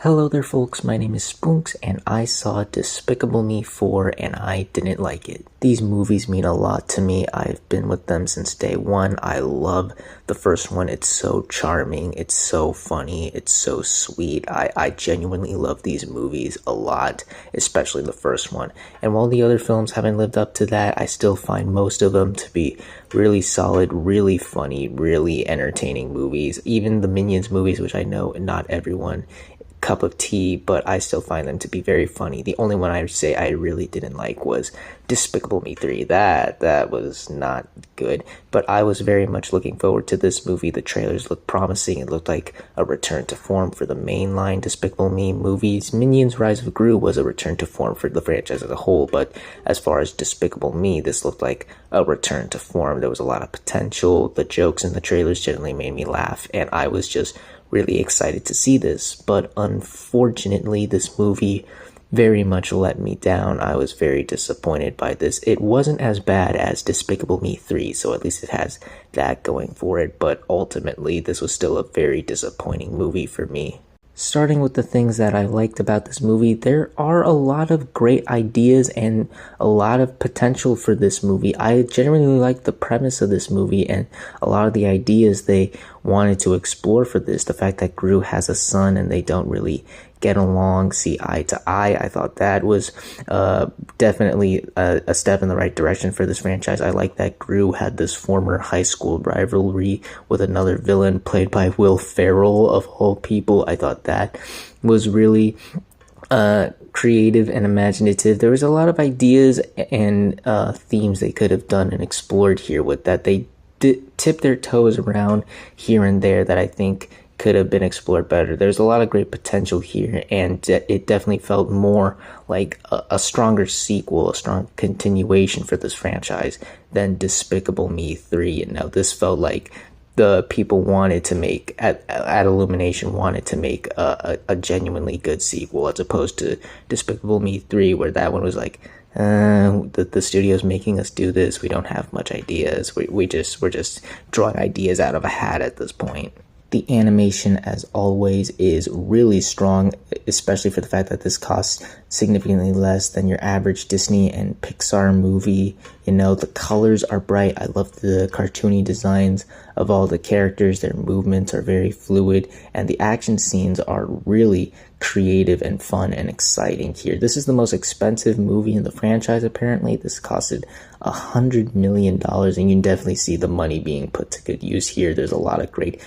Hello there folks, my name is Spoonks and I saw Despicable Me 4 and I didn't like it. These movies mean a lot to me. I've been with them since day one. I love the first one. It's so charming, it's so funny, it's so sweet. I genuinely love these movies a lot, especially the first one. And while the other films haven't lived up to that, I still find most of them to be really solid, really funny, really entertaining movies. Even the Minions movies, which I know not everyone cup of tea, but I still find them to be very funny. The only one I would say I really didn't like was Despicable Me 3. That was not good, but I was very much looking forward to this movie. The trailers looked promising. It looked like a return to form for the mainline Despicable Me movies. Minions Rise of Gru was a return to form for the franchise as a whole, but as far as Despicable Me, this looked like a return to form. There was a lot of potential. The jokes in the trailers generally made me laugh, and I was just really excited to see this. But unfortunately, this movie very much let me down. I was very disappointed by this. It wasn't as bad as Despicable Me 3, so at least it has that going for it, but ultimately this was still a very disappointing movie for me. Starting with the things that I liked about this movie, there are a lot of great ideas and a lot of potential for this movie. I genuinely like the premise of this movie and a lot of the ideas they wanted to explore for this. The fact that Gru has a son and they don't really get along, see eye to eye. I thought that was definitely a step in the right direction for this franchise. I like that Gru had this former high school rivalry with another villain played by Will Ferrell, of all people. I thought that was really creative and imaginative. There was a lot of ideas and themes they could have done and explored here with that. They tip their toes around here and there that I think could have been explored better. There's a lot of great potential here, and it definitely felt more like a stronger sequel, a strong continuation for this franchise than Despicable Me 3. You know, this felt like the people wanted to make, at Illumination, wanted to make a genuinely good sequel, as opposed to Despicable Me 3, where that one was like, the studio's making us do this, we don't have much ideas, we're just drawing ideas out of a hat at this point. The animation, as always, is really strong, especially for the fact that this costs significantly less than your average Disney and Pixar movie. You know, the colors are bright. I love the cartoony designs of all the characters. Their movements are very fluid, and the action scenes are really creative and fun and exciting here. This is the most expensive movie in the franchise, apparently. This costed $100 million, and you can definitely see the money being put to good use here. There's a lot of great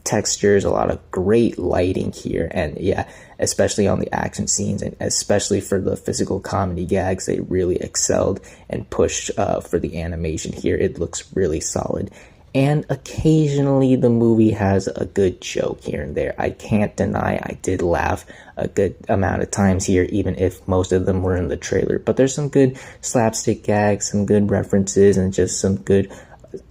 textures, a lot of great lighting here, and yeah, especially on the action scenes, and especially for the physical comedy gags, they really excelled and pushed for the animation here. It looks really solid. And occasionally the movie has a good joke here and there. I can't deny I did laugh a good amount of times here, even if most of them were in the trailer. But there's some good slapstick gags, some good references, and just some good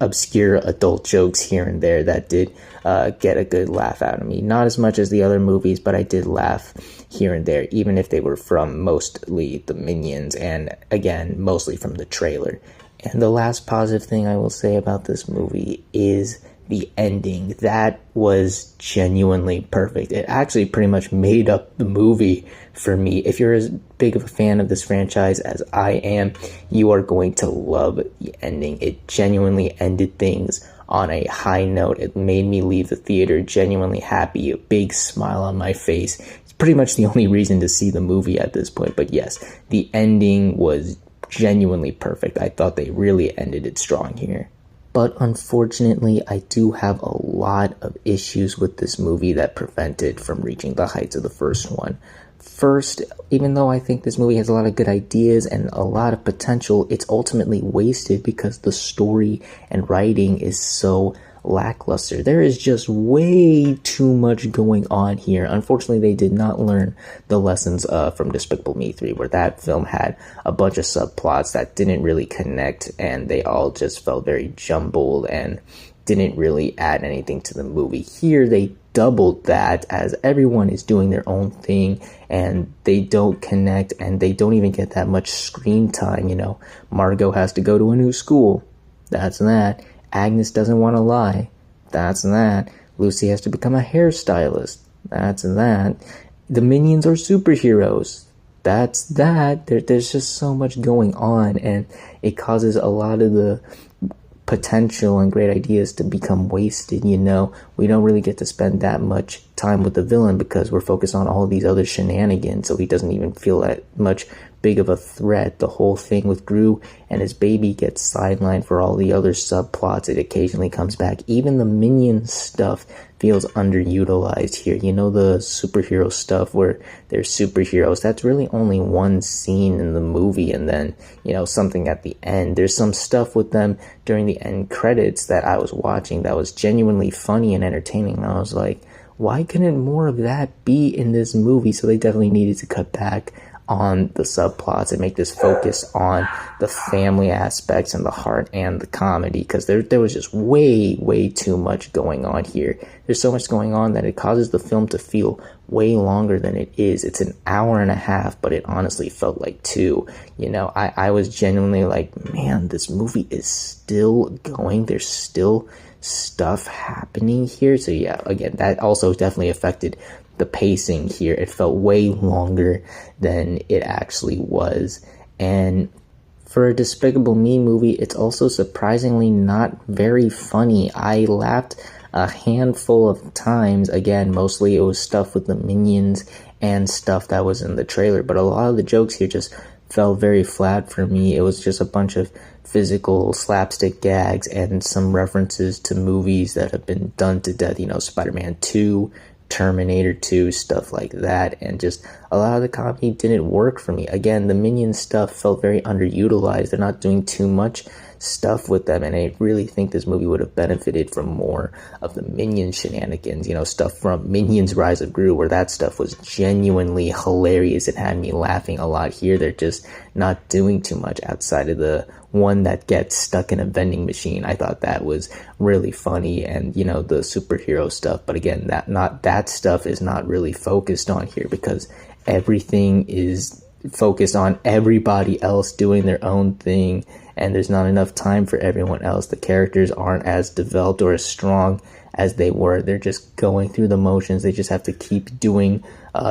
obscure adult jokes here and there that did get a good laugh out of me. Not as much as the other movies, but I did laugh here and there, even if they were from mostly the Minions, and again, mostly from the trailer. And the last positive thing I will say about this movie is the ending. That was genuinely perfect. It actually pretty much made up the movie for me. If you're as big of a fan of this franchise as I am, you are going to love the ending. It genuinely ended things on a high note. It made me leave the theater genuinely happy, a big smile on my face. It's pretty much the only reason to see the movie at this point. But yes, the ending was genuinely perfect. I thought they really ended it strong here. But unfortunately, I do have a lot of issues with this movie that prevent it from reaching the heights of the first one. First, even though I think this movie has a lot of good ideas and a lot of potential, it's ultimately wasted because the story and writing is so lackluster. There is just way too much going on here. Unfortunately, they did not learn the lessons from Despicable Me 3, where that film had a bunch of subplots that didn't really connect, and they all just felt very jumbled and didn't really add anything to the movie. Here, they doubled that, as everyone is doing their own thing and they don't connect, and they don't even get that much screen time. You know, Margot has to go to a new school. That's that. Agnes doesn't want to lie. That's that. Lucy has to become a hairstylist. That's that. the minions are superheroes. That's that. There's just so much going on, and it causes a lot of the potential and great ideas to become wasted. We don't really get to spend that much time with the villain because we're focused on all these other shenanigans, so he doesn't even feel that much big of a threat. The whole thing with Gru and his baby gets sidelined for all the other subplots. It occasionally comes back. Even the minion stuff feels underutilized here. The superhero stuff where they're superheroes, that's really only one scene in the movie, and then something at the end. There's some stuff with them during the end credits that I was watching that was genuinely funny and entertaining, and I was like, why couldn't more of that be in this movie? So they definitely needed to cut back on the subplots and make this focus on the family aspects and the heart and the comedy, because there was just way too much going on here. There's so much going on that it causes the film to feel way longer than it is. It's an hour and a half, but it honestly felt like 2. I was genuinely like, man, this movie is still going. There's still stuff happening here. So yeah, again, that also definitely affected the pacing here. It felt way longer than it actually was. And for a Despicable Me movie, it's also surprisingly not very funny. I laughed a handful of times. Again, mostly it was stuff with the minions and stuff that was in the trailer, but a lot of the jokes here just fell very flat for me. It was just a bunch of physical slapstick gags and some references to movies that have been done to death, Spider-Man 2, Terminator 2, stuff like that, and just a lot of the comedy didn't work for me. Again, the minion stuff felt very underutilized. They're not doing too much stuff with them, and I really think this movie would have benefited from more of the minion shenanigans, stuff from Minions Rise of Gru, where that stuff was genuinely hilarious and had me laughing a lot. Here they're just not doing too much outside of the one that gets stuck in a vending machine. I thought that was really funny, and the superhero stuff, but again, that stuff is not really focused on here because everything is focused on everybody else doing their own thing, and there's not enough time for everyone else. The characters aren't as developed or as strong as they were. They're just going through the motions. They just have to keep doing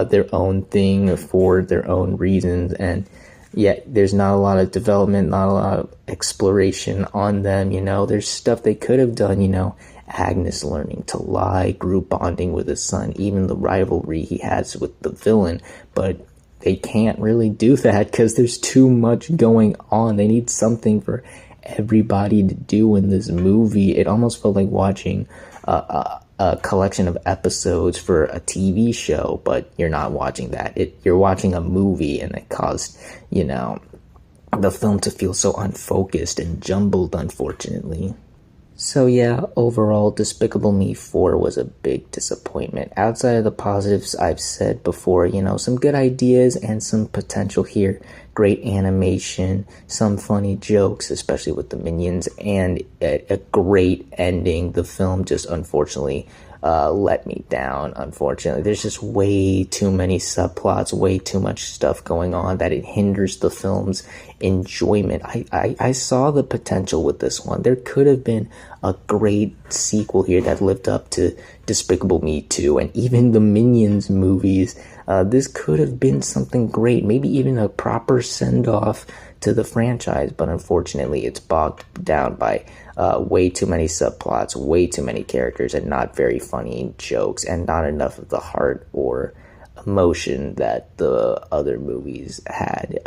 their own thing for their own reasons, and yet there's not a lot of development, not a lot of exploration on them. There's stuff they could have done, Agnes learning to lie, group bonding with his son, even the rivalry he has with the villain, but they can't really do that because there's too much going on. They need something for everybody to do in this movie. It almost felt like watching a collection of episodes for a TV show, but you're not watching that. You're watching a movie, and it caused, the film to feel so unfocused and jumbled, unfortunately. So yeah, overall, Despicable Me 4 was a big disappointment. Outside of the positives I've said before, some good ideas and some potential here. Great animation, some funny jokes, especially with the minions, and a great ending. The film just unfortunately let me down, unfortunately. There's just way too many subplots, way too much stuff going on that it hinders the film's enjoyment. I saw the potential with this one. There could have been a great sequel here that lived up to Despicable Me 2 and even the Minions movies. This could have been something great, maybe even a proper send-off to the franchise, but unfortunately it's bogged down by way too many subplots, way too many characters, and not very funny jokes, and not enough of the heart or emotion that the other movies had.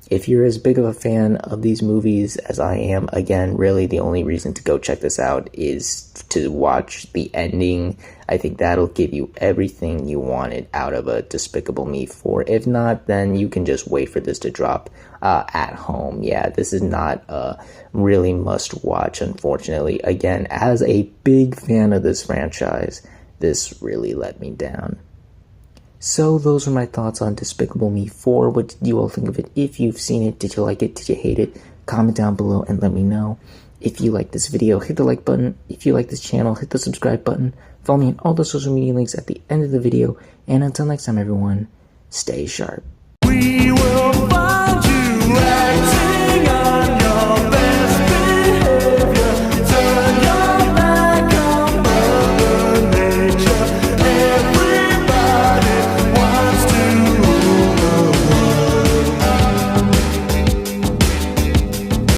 If you're as big of a fan of these movies as I am, again, really the only reason to go check this out is to watch the ending. I think that'll give you everything you wanted out of a Despicable Me 4. If not, then you can just wait for this to drop at home. Yeah, this is not a really must watch, unfortunately. Again, as a big fan of this franchise, this really let me down. So those are my thoughts on Despicable Me 4. What did you all think of it? If you've seen it, did you like it? Did you hate it? Comment down below and let me know. If you like this video, hit the like button. If you like this channel, hit the subscribe button. Follow me on all the social media links at the end of the video. And until next time, everyone, stay sharp. We will